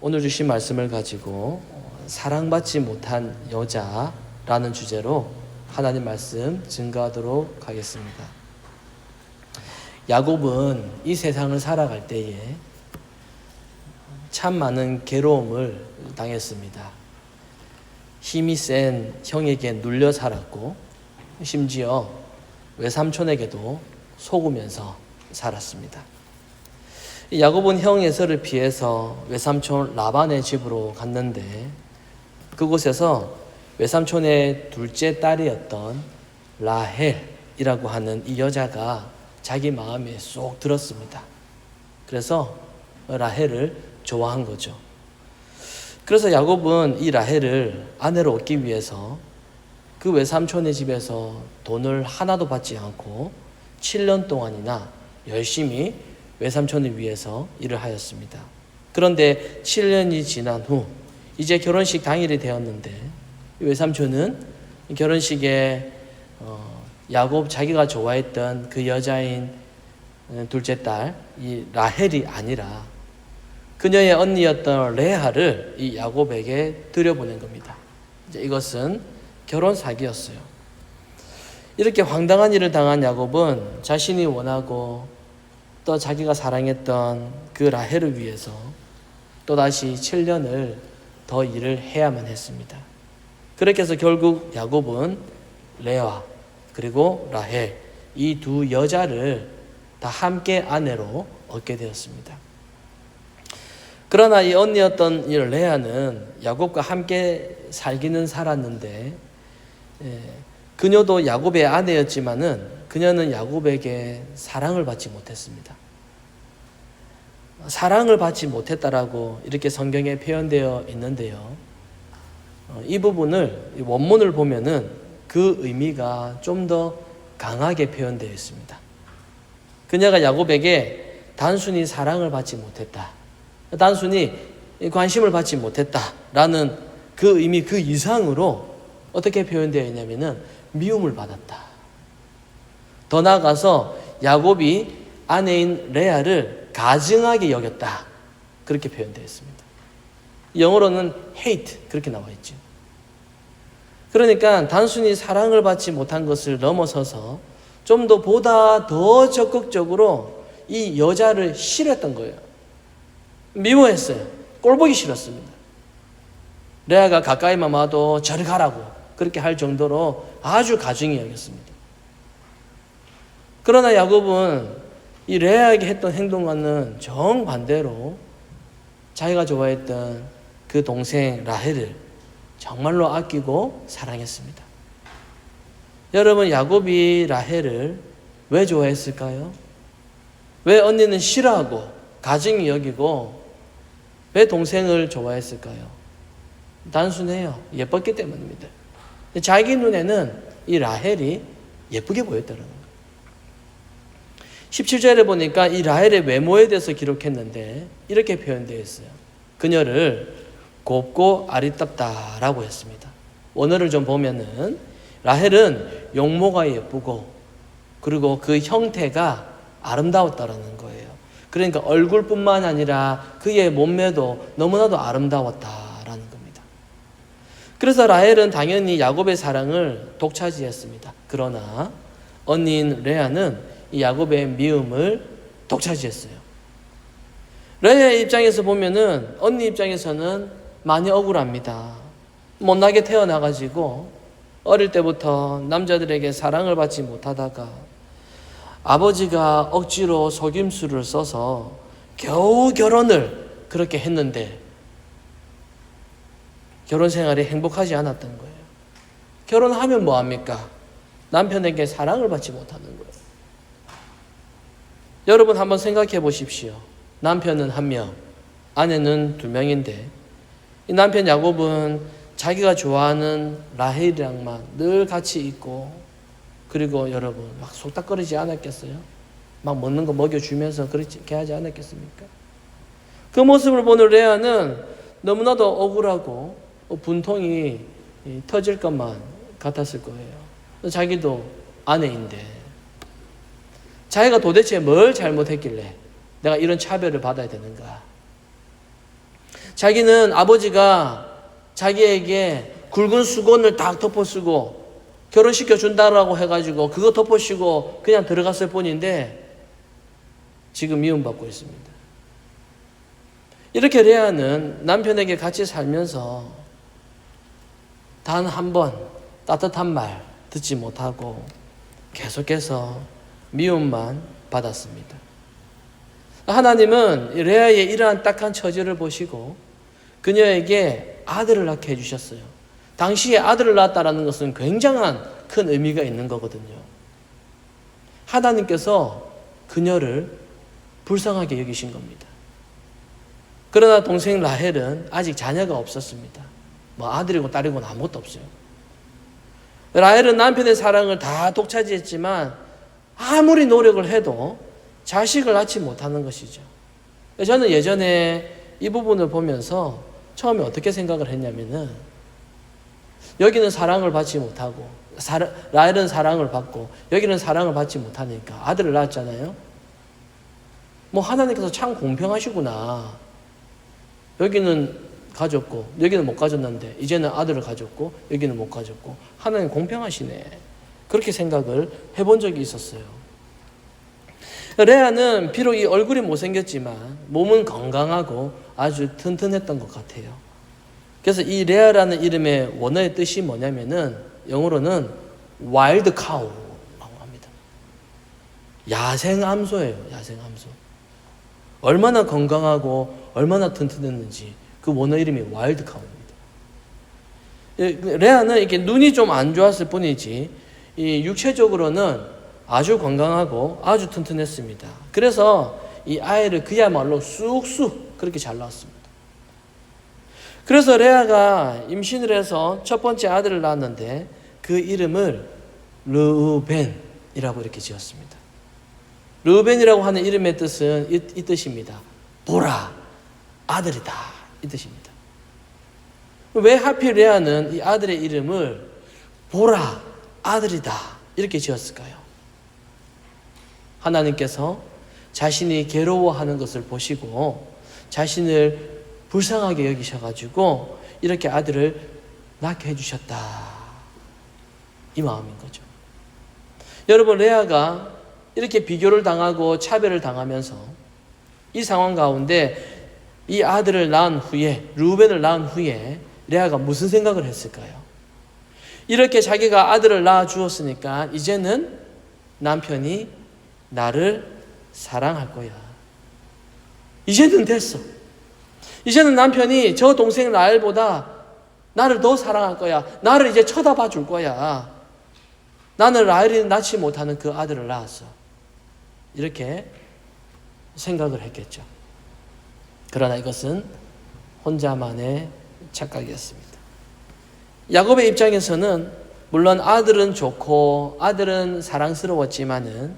오늘 주신 말씀을 가지고 사랑받지 못한 여자라는 주제로 하나님 말씀 증거하도록 하겠습니다. 야곱은 이 세상을 살아갈 때에 참 많은 괴로움을 당했습니다. 힘이 센 형에게 눌려 살았고 심지어 외삼촌에게도 속으면서 살았습니다. 야곱은 형 에서를 피해서 외삼촌 라반의 집으로 갔는데 그곳에서 외삼촌의 둘째 딸이었던 라헬이라고 하는 이 여자가 자기 마음에 쏙 들었습니다. 그래서 라헬을 좋아한 거죠. 그래서 야곱은 이 라헬을 아내로 얻기 위해서 그 외삼촌의 집에서 돈을 하나도 받지 않고 7년 동안이나 열심히 외삼촌을 위해서 일을 하였습니다. 그런데 7년이 지난 후 이제 결혼식 당일이 되었는데 외삼촌은 결혼식에 야곱 자기가 좋아했던 그 여자인 둘째 딸 이 라헬이 아니라 그녀의 언니였던 레아를 이 야곱에게 들여보낸 겁니다. 이제 이것은 결혼 사기였어요. 이렇게 황당한 일을 당한 야곱은 자신이 원하고 또 자기가 사랑했던 그 라헬을 위해서 또다시 7년을 더 일을 해야만 했습니다. 그렇게 해서 결국 야곱은 레아 그리고 라헬 이 두 여자를 다 함께 아내로 얻게 되었습니다. 그러나 이 언니였던 이 레아는 야곱과 함께 살기는 살았는데 그녀도 야곱의 아내였지만은 그녀는 야곱에게 사랑을 받지 못했습니다. 사랑을 받지 못했다라고 이렇게 성경에 표현되어 있는데요. 이 부분을 원문을 보면은 그 의미가 좀 더 강하게 표현되어 있습니다. 그녀가 야곱에게 단순히 사랑을 받지 못했다, 단순히 관심을 받지 못했다라는 그 의미 그 이상으로 어떻게 표현되어 있냐면은 미움을 받았다. 더 나아가서 야곱이 아내인 레아를 가증하게 여겼다. 그렇게 표현되어 있습니다. 영어로는 hate 그렇게 나와 있죠. 그러니까 단순히 사랑을 받지 못한 것을 넘어서서 좀 더 보다 더 적극적으로 이 여자를 싫어했던 거예요. 미워했어요. 꼴보기 싫었습니다. 레아가 가까이만 와도 저리 가라고 그렇게 할 정도로 아주 가증히 여겼습니다. 그러나 야곱은 이 레아에게 했던 행동과는 정반대로 자기가 좋아했던 그 동생 라헬을 정말로 아끼고 사랑했습니다. 여러분, 야곱이 라헬을 왜 좋아했을까요? 왜 언니는 싫어하고 가증히 여기고 왜 동생을 좋아했을까요? 단순해요. 예뻤기 때문입니다. 자기 눈에는 이 라헬이 예쁘게 보였다는 거예요. 17절에 보니까 이 라헬의 외모에 대해서 기록했는데 이렇게 표현되어 있어요. 그녀를 곱고 아리답다라고 했습니다. 원어를 좀 보면은 라헬은 용모가 예쁘고 그리고 그 형태가 아름다웠다라는 거예요. 그러니까 얼굴뿐만 아니라 그의 몸매도 너무나도 아름다웠다라는 겁니다. 그래서 라헬은 당연히 야곱의 사랑을 독차지했습니다. 그러나 언니인 레아는 이 야곱의 미움을 독차지했어요. 레아의 입장에서 보면은 언니 입장에서는 많이 억울합니다. 못나게 태어나가지고 어릴 때부터 남자들에게 사랑을 받지 못하다가 아버지가 억지로 속임수를 써서 겨우 결혼을 그렇게 했는데 결혼 생활이 행복하지 않았던 거예요. 결혼하면 뭐합니까? 남편에게 사랑을 받지 못하는 거예요. 여러분 한번 생각해 보십시오. 남편은 1명, 아내는 2명인데 이 남편 야곱은 자기가 좋아하는 라헬이랑만 늘 같이 있고 그리고 여러분 막 속닥거리지 않았겠어요? 막 먹는 거 먹여주면서 그렇게 하지 않았겠습니까? 그 모습을 보는 레아는 너무나도 억울하고 분통이 터질 것만 같았을 거예요. 자기도 아내인데 자기가 도대체 뭘 잘못했길래 내가 이런 차별을 받아야 되는가? 자기는 아버지가 자기에게 굵은 수건을 딱 덮어쓰고 결혼시켜 준다라고 해가지고 그거 덮어씌고 그냥 들어갔을 뿐인데 지금 미움받고 있습니다. 이렇게 레아는 남편에게 같이 살면서 단 한 번 따뜻한 말 듣지 못하고 계속해서 미움만 받았습니다. 하나님은 레아의 이러한 딱한 처지를 보시고 그녀에게 아들을 낳게 해주셨어요. 당시에 아들을 낳았다는 것은 굉장한 큰 의미가 있는 거거든요. 하나님께서 그녀를 불쌍하게 여기신 겁니다. 그러나 동생 라헬은 아직 자녀가 없었습니다. 뭐 아들이고 딸이고는 아무것도 없어요. 라헬은 남편의 사랑을 다 독차지했지만 아무리 노력을 해도 자식을 낳지 못하는 것이죠. 저는 예전에 이 부분을 보면서 처음에 어떻게 생각을 했냐면은 여기는 사랑을 받지 못하고 라헬은 사랑을 받고 여기는 사랑을 받지 못하니까 아들을 낳았잖아요. 뭐 하나님께서 참 공평하시구나. 여기는 가졌고 여기는 못 가졌는데 이제는 아들을 가졌고 여기는 못 가졌고 하나님 공평하시네. 그렇게 생각을 해본 적이 있었어요. 레아는 비록 이 얼굴이 못생겼지만 몸은 건강하고 아주 튼튼했던 것 같아요. 그래서 이 레아라는 이름의 원어의 뜻이 뭐냐면은 영어로는 와일드 카우라고 합니다. 야생 암소예요. 야생 암소. 얼마나 건강하고 얼마나 튼튼했는지 그 원어 이름이 와일드 카우입니다. 레아는 이렇게 눈이 좀 안 좋았을 뿐이지 이 육체적으로는 아주 건강하고 아주 튼튼했습니다. 그래서 이 아이를 그야말로 쑥쑥 그렇게 잘 낳았습니다. 그래서 레아가 임신을 해서 첫 번째 아들을 낳았는데 그 이름을 르우벤이라고 이렇게 지었습니다. 르우벤이라고 하는 이름의 뜻은 이 뜻입니다. 보라, 아들이다. 이 뜻입니다. 왜 하필 레아는 이 아들의 이름을 보라, 아들이다. 이렇게 지었을까요? 하나님께서 자신이 괴로워하는 것을 보시고 자신을 불쌍하게 여기셔가지고 이렇게 아들을 낳게 해주셨다. 이 마음인 거죠. 여러분, 레아가 이렇게 비교를 당하고 차별을 당하면서 이 상황 가운데 이 아들을 낳은 후에, 르우벤을 낳은 후에 레아가 무슨 생각을 했을까요? 이렇게 자기가 아들을 낳아 주었으니까 이제는 남편이 나를 사랑할 거야. 이제는 됐어. 이제는 남편이 저 동생 라헬보다 나를 더 사랑할 거야. 나를 이제 쳐다봐 줄 거야. 나는 라헬이 낳지 못하는 그 아들을 낳았어. 이렇게 생각을 했겠죠. 그러나 이것은 혼자만의 착각이었습니다. 야곱의 입장에서는 물론 아들은 좋고 아들은 사랑스러웠지만은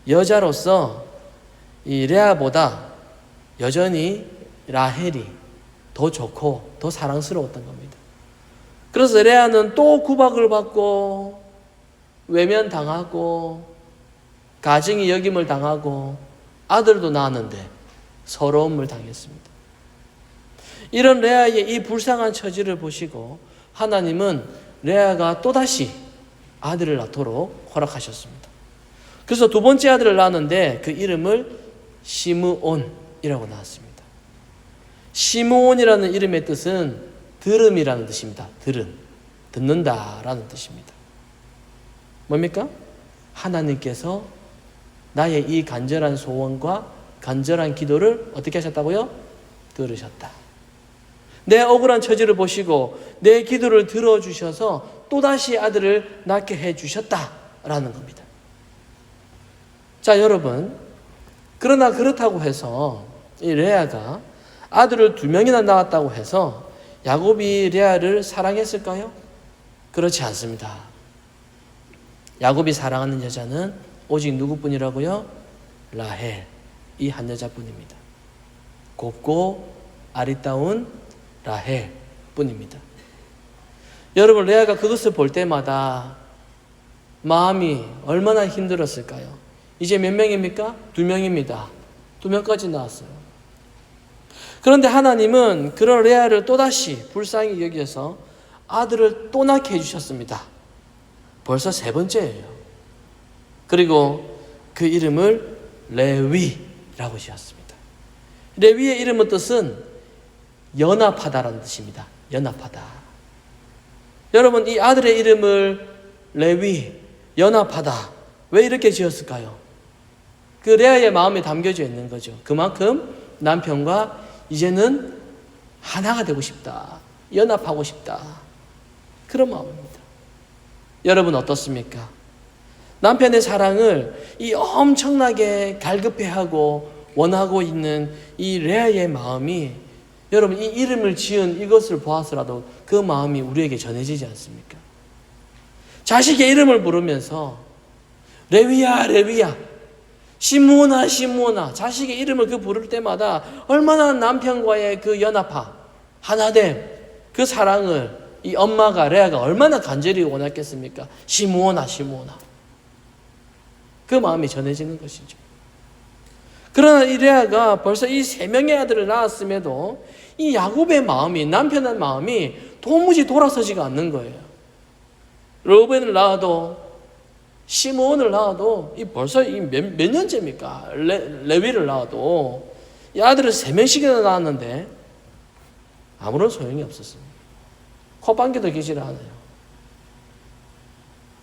여자로서 이 레아보다 여전히 라헬이 더 좋고 더 사랑스러웠던 겁니다. 그래서 레아는 또 구박을 받고 외면당하고 가증이 여김을 당하고 아들도 낳았는데 서러움을 당했습니다. 이런 레아의 이 불쌍한 처지를 보시고 하나님은 레아가 또다시 아들을 낳도록 허락하셨습니다. 그래서 두 번째 아들을 낳았는데 그 이름을 시므온이라고 낳았습니다. 시므온이라는 이름의 뜻은 들음이라는 뜻입니다. 들음, 듣는다라는 뜻입니다. 뭡니까? 하나님께서 나의 이 간절한 소원과 간절한 기도를 어떻게 하셨다고요? 들으셨다. 내 억울한 처지를 보시고 내 기도를 들어주셔서 또다시 아들을 낳게 해주셨다라는 겁니다. 자, 여러분, 그러나 그렇다고 해서 이 레아가 아들을 2명이나 낳았다고 해서 야곱이 레아를 사랑했을까요? 그렇지 않습니다. 야곱이 사랑하는 여자는 오직 누구뿐이라고요? 라헬, 이 한 여자뿐입니다. 곱고 아리따운 라헬 뿐입니다. 여러분, 레아가 그것을 볼 때마다 마음이 얼마나 힘들었을까요? 이제 몇 명입니까? 2명입니다. 2명까지 나왔어요. 그런데 하나님은 그런 레아를 또다시 불쌍히 여기서 아들을 또 낳게 해주셨습니다. 벌써 세 번째예요. 그리고 그 이름을 레위라고 지었습니다. 레위의 이름의 뜻은 연합하다라는 뜻입니다. 연합하다. 여러분, 이 아들의 이름을 레위, 연합하다, 왜 이렇게 지었을까요? 그 레아의 마음에 담겨져 있는 거죠. 그만큼 남편과 이제는 하나가 되고 싶다, 연합하고 싶다, 그런 마음입니다. 여러분 어떻습니까? 남편의 사랑을 이 엄청나게 갈급해하고 원하고 있는 이 레아의 마음이, 여러분 이 이름을 지은 이것을 보아서라도 그 마음이 우리에게 전해지지 않습니까? 자식의 이름을 부르면서 레위야, 레위야, 시므온아, 시므온아, 자식의 이름을 그 부를 때마다 얼마나 남편과의 그 연합함, 하나됨, 그 사랑을 이 엄마가, 레아가 얼마나 간절히 원했겠습니까? 시므온아, 시므온아. 그 마음이 전해지는 것이죠. 그러나 이 레아가 벌써 이 세 명의 아들을 낳았음에도 이 야곱의 마음이, 남편의 마음이 도무지 돌아서지가 않는 거예요. 르우벤을 낳아도, 시므온을 낳아도, 이 벌써 몇 년째입니까? 레위를 낳아도 이 아들을 세 명씩이나 낳았는데 아무런 소용이 없었습니다. 콧방귀도 끼질 않아요.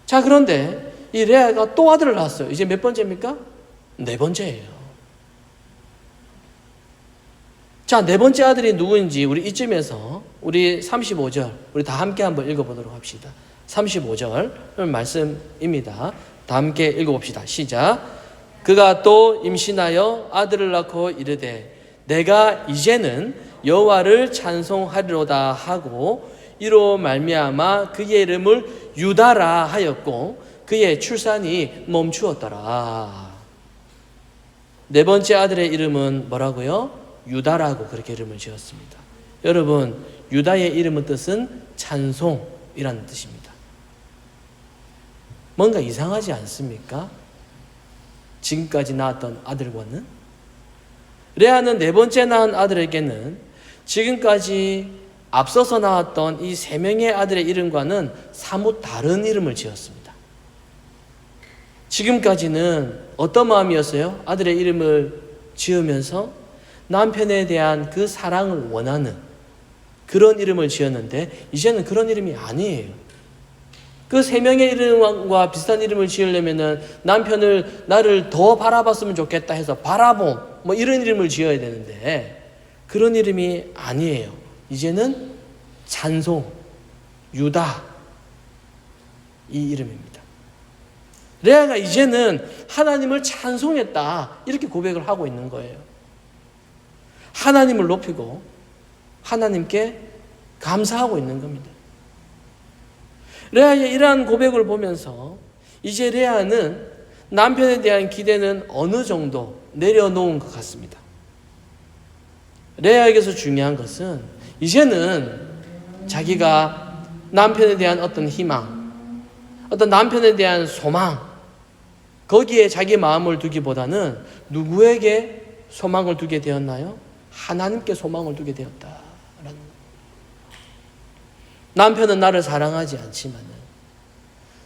자, 그런데 이 레아가 또 아들을 낳았어요. 이제 몇 번째입니까? 네 번째예요. 자, 네 번째 아들이 누구인지 우리 이쯤에서 우리 35절 우리 다 함께 한번 읽어보도록 합시다. 35절 말씀입니다. 다 함께 읽어봅시다. 시작. 그가 또 임신하여 아들을 낳고 이르되 내가 이제는 여호와를 찬송하리로다 하고 이로 말미암아 그의 이름을 유다라 하였고 그의 출산이 멈추었더라. 네 번째 아들의 이름은 뭐라고요? 유다라고 그렇게 이름을 지었습니다. 여러분, 유다의 이름의 뜻은 찬송이라는 뜻입니다. 뭔가 이상하지 않습니까? 지금까지 낳았던 아들과는? 레아는 네 번째 낳은 아들에게는 지금까지 앞서서 낳았던 이 세 명의 아들의 이름과는 사뭇 다른 이름을 지었습니다. 지금까지는 어떤 마음이었어요? 아들의 이름을 지으면서 남편에 대한 그 사랑을 원하는 그런 이름을 지었는데 이제는 그런 이름이 아니에요. 그 세 명의 이름과 비슷한 이름을 지으려면은 남편을 나를 더 바라봤으면 좋겠다 해서 바라봄 뭐 이런 이름을 지어야 되는데 그런 이름이 아니에요. 이제는 찬송, 유다 이 이름입니다. 레아가 이제는 하나님을 찬송했다 이렇게 고백을 하고 있는 거예요. 하나님을 높이고 하나님께 감사하고 있는 겁니다. 레아의 이러한 고백을 보면서 이제 레아는 남편에 대한 기대는 어느 정도 내려놓은 것 같습니다. 레아에게서 중요한 것은 이제는 자기가 남편에 대한 어떤 희망, 어떤 남편에 대한 소망, 거기에 자기 마음을 두기보다는 누구에게 소망을 두게 되었나요? 하나님께 소망을 두게 되었다라는 거예요. 남편은 나를 사랑하지 않지만은,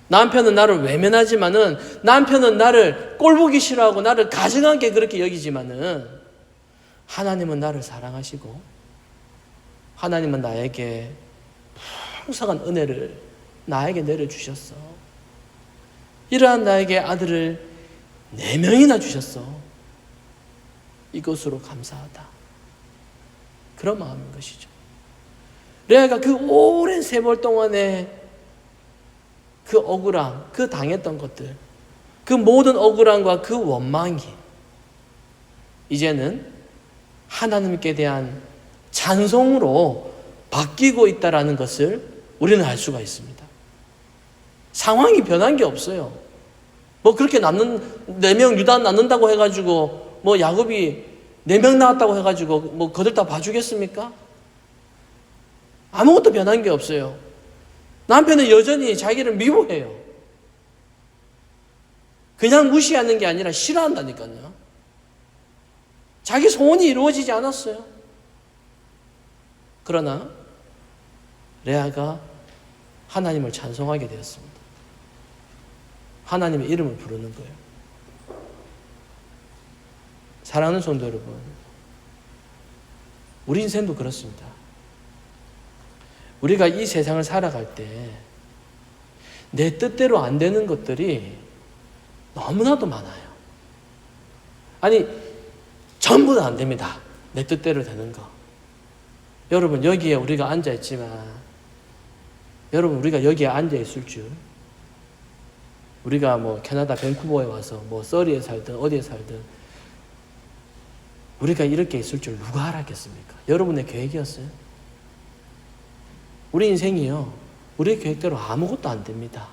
남편은 나를 외면하지만은, 남편은 나를 꼴보기 싫어하고 나를 가증하게 그렇게 여기지만은 하나님은 나를 사랑하시고 하나님은 나에게 풍성한 은혜를 나에게 내려주셨어. 이러한 나에게 아들을 4명이나 주셨어. 이것으로 감사하다. 그런 마음인 것이죠. 레아가 그 오랜 세월 동안에 그 억울함, 그 당했던 것들, 그 모든 억울함과 그 원망이 이제는 하나님께 대한 찬송으로 바뀌고 있다는 것을 우리는 알 수가 있습니다. 상황이 변한 게 없어요. 뭐 그렇게 낳는 4명 유다 낳는다고 해가지고 뭐 야곱이 4명 낳았다고 해가지고 뭐 그들 다 봐주겠습니까? 아무것도 변한 게 없어요. 남편은 여전히 자기를 미워해요. 그냥 무시하는 게 아니라 싫어한다니까요. 자기 소원이 이루어지지 않았어요. 그러나 레아가 하나님을 찬송하게 되었습니다. 하나님의 이름을 부르는 거예요. 사랑하는 성도 여러분, 우리 인생도 그렇습니다. 우리가 이 세상을 살아갈 때 내 뜻대로 안 되는 것들이 너무나도 많아요. 아니, 전부 다 안 됩니다. 내 뜻대로 되는 거. 여러분, 여기에 우리가 앉아 있지만, 여러분, 우리가 여기에 앉아 있을 줄, 우리가 뭐 캐나다 밴쿠버에 와서 뭐 서리에 살든 어디에 살든 우리가 이렇게 있을 줄 누가 알았겠습니까? 여러분의 계획이었어요? 우리 인생이요, 우리 계획대로 아무것도 안 됩니다.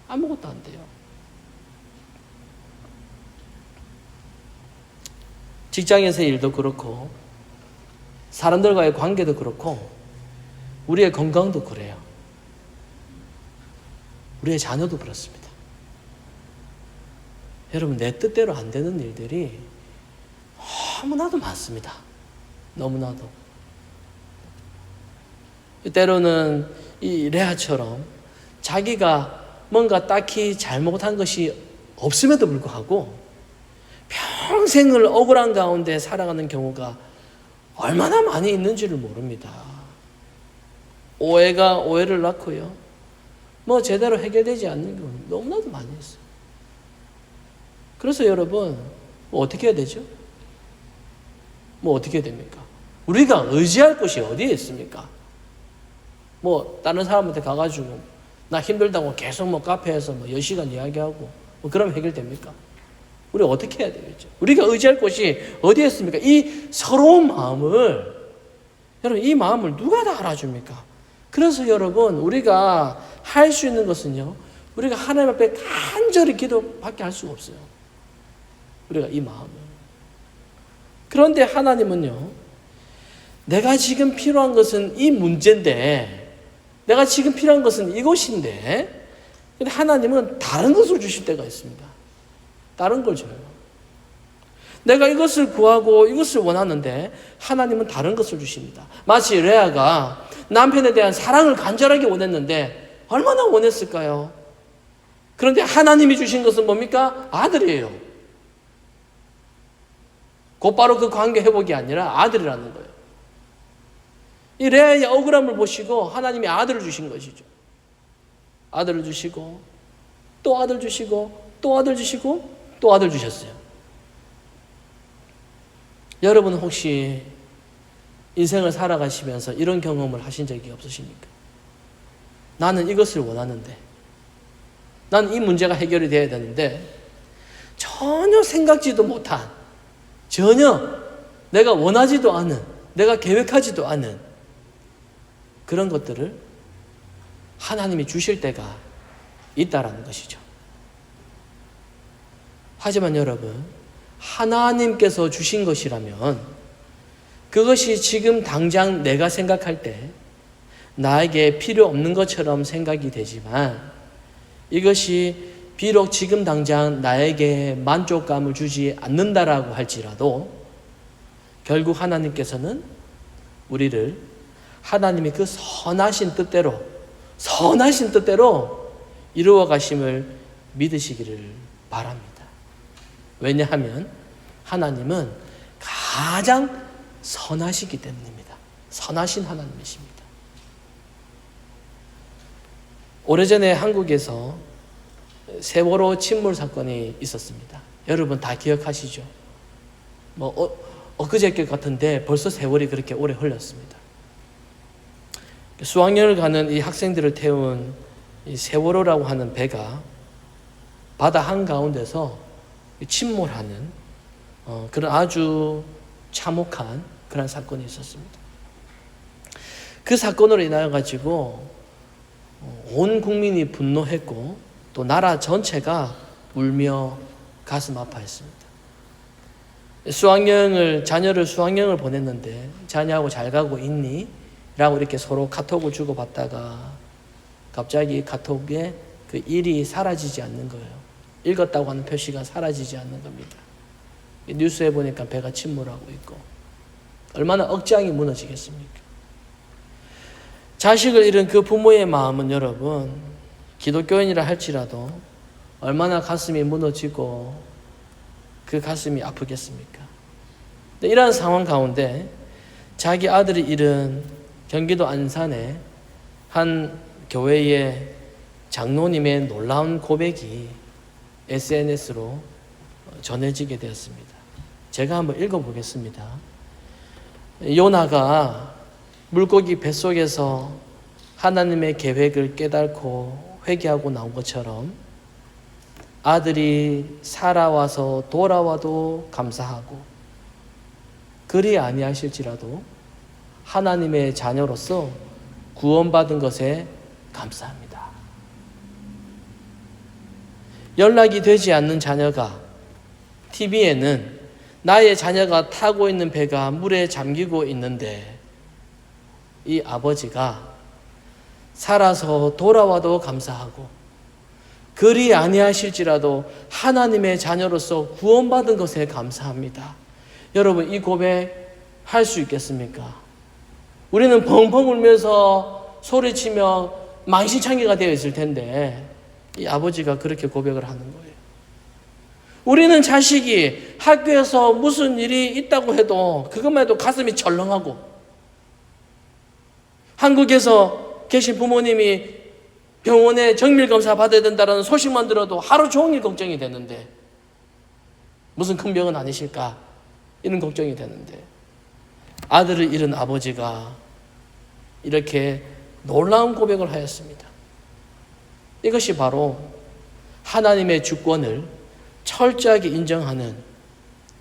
아무것도 안 돼요. 직장에서의 일도 그렇고 사람들과의 관계도 그렇고 우리의 건강도 그래요. 우리의 자녀도 그렇습니다. 여러분, 내 뜻대로 안 되는 일들이 너무나도 많습니다. 너무나도. 때로는 이 레아처럼 자기가 뭔가 딱히 잘못한 것이 없음에도 불구하고 평생을 억울한 가운데 살아가는 경우가 얼마나 많이 있는지를 모릅니다. 오해가 오해를 낳고요, 뭐 제대로 해결되지 않는 경우 너무나도 많이 있어요. 그래서 여러분, 뭐 어떻게 해야 되죠? 뭐 어떻게 해야 됩니까? 우리가 의지할 곳이 어디에 있습니까? 뭐 다른 사람한테 가가지고 나 힘들다고 계속 뭐 카페에서 뭐 10시간 이야기하고 뭐 그러면 해결됩니까? 우리 어떻게 해야 되겠죠? 우리가 의지할 곳이 어디에 있습니까? 이 서러운 마음을, 여러분, 이 마음을 누가 다 알아줍니까? 그래서 여러분, 우리가 할 수 있는 것은요, 우리가 하나님 앞에 간절히 기도밖에 할 수가 없어요. 우리가 이 마음을. 그런데 하나님은요, 내가 지금 필요한 것은 이 문제인데, 내가 지금 필요한 것은 이것인데, 근데 하나님은 다른 것을 주실 때가 있습니다. 다른 걸 줘요. 내가 이것을 구하고 이것을 원하는데 하나님은 다른 것을 주십니다. 마치 레아가 남편에 대한 사랑을 간절하게 원했는데 얼마나 원했을까요? 그런데 하나님이 주신 것은 뭡니까? 아들이에요. 곧바로 그 관계 회복이 아니라 아들이라는 거예요. 이 레아의 억울함을 보시고 하나님이 아들을 주신 것이죠. 아들을 주시고 또 아들 주시고 또 아들 주시고 또 아들 주셨어요. 여러분은 혹시 인생을 살아가시면서 이런 경험을 하신 적이 없으십니까? 나는 이것을 원하는데, 나는 이 문제가 해결이 되어야 되는데 전혀 생각지도 못한, 전혀 내가 원하지도 않은, 내가 계획하지도 않은 그런 것들을 하나님이 주실 때가 있다라는 것이죠. 하지만 여러분, 하나님께서 주신 것이라면 그것이 지금 당장 내가 생각할 때 나에게 필요 없는 것처럼 생각이 되지만, 이것이 비록 지금 당장 나에게 만족감을 주지 않는다라고 할지라도 결국 하나님께서는 우리를 하나님의 그 선하신 뜻대로 이루어 가심을 믿으시기를 바랍니다. 왜냐하면 하나님은 가장 선하시기 때문입니다. 선하신 하나님이십니다. 오래전에 한국에서 세월호 침몰 사건이 있었습니다. 여러분 다 기억하시죠? 엊그저께 같은데 벌써 세월이 그렇게 오래 흘렀습니다. 수학여행을 가는 이 학생들을 태운 이 세월호라고 하는 배가 바다 한가운데서 침몰하는 그런 아주 참혹한 그런 사건이 있었습니다. 그 사건으로 인하여 가지고 온 국민이 분노했고 또 나라 전체가 울며 가슴 아파했습니다. 자녀를 수학여행을 보냈는데 자녀하고 잘 가고 있니? 라고 이렇게 서로 카톡을 주고받다가 갑자기 카톡에 그 일이 사라지지 않는 거예요. 읽었다고 하는 표시가 사라지지 않는 겁니다. 뉴스에 보니까 배가 침몰하고 있고 얼마나 억장이 무너지겠습니까? 자식을 잃은 그 부모의 마음은 여러분, 기독교인이라 할지라도 얼마나 가슴이 무너지고 그 가슴이 아프겠습니까? 이러한 상황 가운데 자기 아들이 잃은 경기도 안산의 한 교회의 장로님의 놀라운 고백이 SNS로 전해지게 되었습니다. 제가 한번 읽어보겠습니다. 요나가 물고기 뱃속에서 하나님의 계획을 깨닫고 회개하고 나온 것처럼 아들이 살아와서 돌아와도 감사하고 그리 아니하실지라도 하나님의 자녀로서 구원받은 것에 감사합니다. 연락이 되지 않는 자녀가 TV에는 나의 자녀가 타고 있는 배가 물에 잠기고 있는데 이 아버지가 살아서 돌아와도 감사하고 그리 아니하실지라도 하나님의 자녀로서 구원받은 것에 감사합니다. 여러분, 이 고백 할 수 있겠습니까? 우리는 펑펑 울면서 소리치며 만신창이가 되어 있을 텐데 이 아버지가 그렇게 고백을 하는 거예요. 우리는 자식이 학교에서 무슨 일이 있다고 해도 그것만 해도 가슴이 철렁하고, 한국에서 계신 부모님이 병원에 정밀검사 받아야 된다는 소식만 들어도 하루 종일 걱정이 되는데, 무슨 큰 병은 아니실까 이런 걱정이 되는데, 아들을 잃은 아버지가 이렇게 놀라운 고백을 하였습니다. 이것이 바로 하나님의 주권을 철저하게 인정하는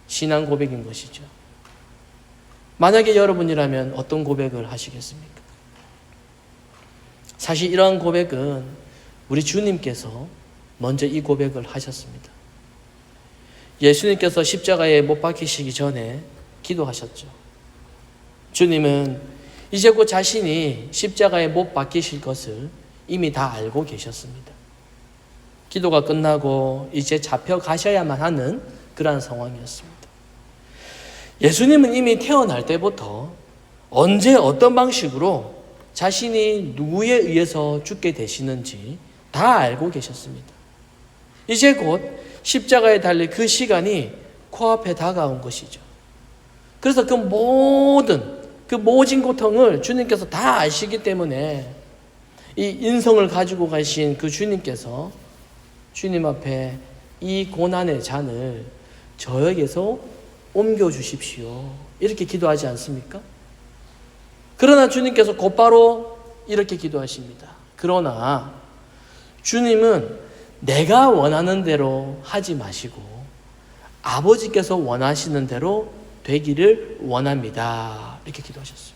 신앙 고백인 것이죠. 만약에 여러분이라면 어떤 고백을 하시겠습니까? 사실 이러한 고백은 우리 주님께서 먼저 이 고백을 하셨습니다. 예수님께서 십자가에 못 박히시기 전에 기도하셨죠. 주님은 이제 곧 자신이 십자가에 못 박히실 것을 이미 다 알고 계셨습니다. 기도가 끝나고 이제 잡혀가셔야만 하는 그러한 상황이었습니다. 예수님은 이미 태어날 때부터 언제 어떤 방식으로 자신이 누구에 의해서 죽게 되시는지 다 알고 계셨습니다. 이제 곧 십자가에 달릴 그 시간이 코앞에 다가온 것이죠. 그래서 그 모진 고통을 주님께서 다 아시기 때문에 이 인성을 가지고 가신 그 주님께서 주님 앞에 이 고난의 잔을 저에게서 옮겨주십시오, 이렇게 기도하지 않습니까? 그러나 주님께서 곧바로 이렇게 기도하십니다. 그러나 주님은 내가 원하는 대로 하지 마시고 아버지께서 원하시는 대로 되기를 원합니다, 이렇게 기도하셨어요.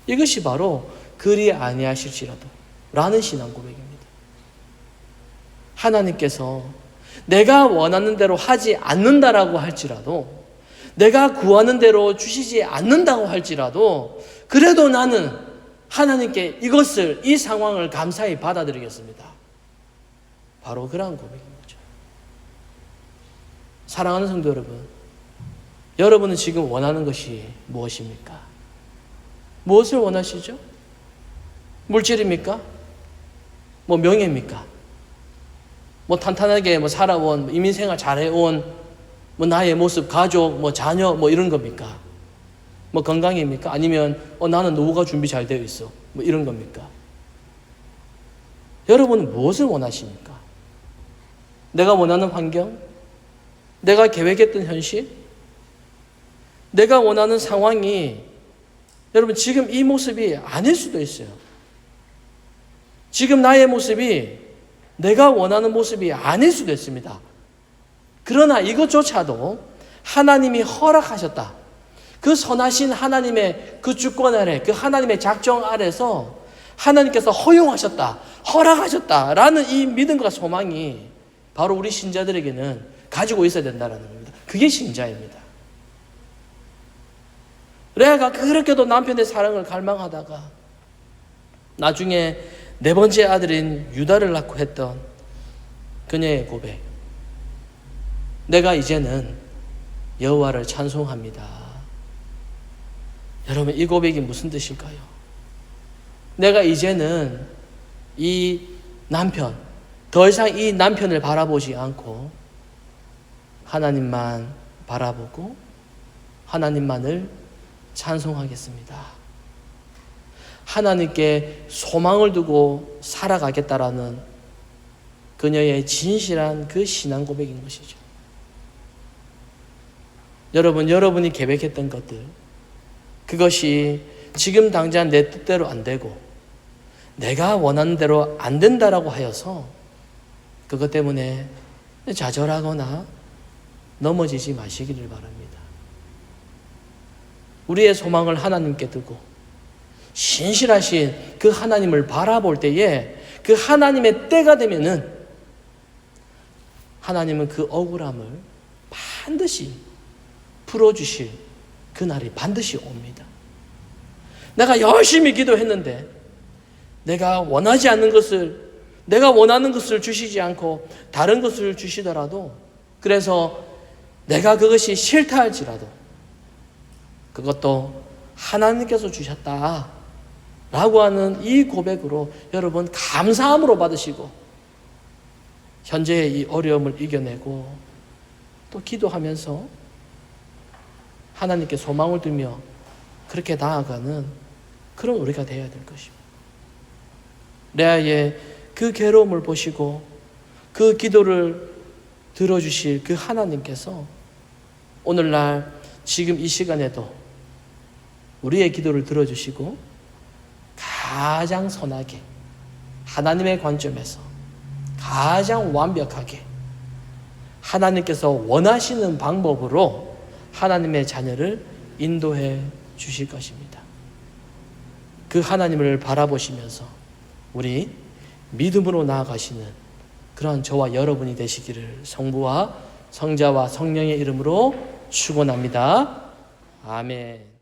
이것이 바로 그리 아니하실지라도 라는 신앙 고백입니다. 하나님께서 내가 원하는 대로 하지 않는다라고 할지라도, 내가 구하는 대로 주시지 않는다고 할지라도, 그래도 나는 하나님께 이것을, 이 상황을 감사히 받아들이겠습니다. 바로 그러한 고백인 거죠. 사랑하는 성도 여러분, 여러분은 지금 원하는 것이 무엇입니까? 무엇을 원하시죠? 물질입니까? 명예입니까? 탄탄하게 살아온, 이민생활 잘해온 나의 모습, 가족, 자녀, 이런 겁니까? 건강입니까? 아니면 나는 노후가 준비 잘 되어 있어, 이런 겁니까? 여러분은 무엇을 원하십니까? 내가 원하는 환경? 내가 계획했던 현실? 내가 원하는 상황이 여러분 지금 이 모습이 아닐 수도 있어요. 지금 나의 모습이 내가 원하는 모습이 아닐 수도 있습니다. 그러나 이것조차도 하나님이 허락하셨다, 그 선하신 하나님의 그 주권 아래, 그 하나님의 작정 아래서 하나님께서 허용하셨다, 허락하셨다라는 이 믿음과 소망이 바로 우리 신자들에게는 가지고 있어야 된다는 겁니다. 그게 신자입니다. 레아가 그렇게도 남편의 사랑을 갈망하다가 나중에 네 번째 아들인 유다를 낳고 했던 그녀의 고백, 내가 이제는 여호와를 찬송합니다. 여러분, 이 고백이 무슨 뜻일까요? 내가 이제는 이 남편, 더 이상 이 남편을 바라보지 않고 하나님만 바라보고 하나님만을 찬송하겠습니다. 하나님께 소망을 두고 살아가겠다라는 그녀의 진실한 그 신앙 고백인 것이죠. 여러분이 계획했던 것들, 그것이 지금 당장 내 뜻대로 안 되고 내가 원하는 대로 안 된다라고 하여서 그것 때문에 좌절하거나 넘어지지 마시기를 바랍니다. 우리의 소망을 하나님께 두고 신실하신 그 하나님을 바라볼 때에 그 하나님의 때가 되면은 하나님은 그 억울함을 반드시 풀어주실 그날이 반드시 옵니다. 내가 열심히 기도했는데 내가 원하지 않는 것을, 내가 원하는 것을 주시지 않고 다른 것을 주시더라도, 그래서 내가 그것이 싫다 할지라도 그것도 하나님께서 주셨다 라고 하는 이 고백으로 여러분 감사함으로 받으시고 현재의 이 어려움을 이겨내고 또 기도하면서 하나님께 소망을 두며 그렇게 나아가는 그런 우리가 되어야 될 것입니다. 레아의 그 괴로움을 보시고 그 기도를 들어주실 그 하나님께서 오늘날 지금 이 시간에도 우리의 기도를 들어주시고 가장 선하게 하나님의 관점에서 가장 완벽하게 하나님께서 원하시는 방법으로 하나님의 자녀를 인도해 주실 것입니다. 그 하나님을 바라보시면서 우리 믿음으로 나아가시는 그런 저와 여러분이 되시기를 성부와 성자와 성령의 이름으로 축원합니다. 아멘.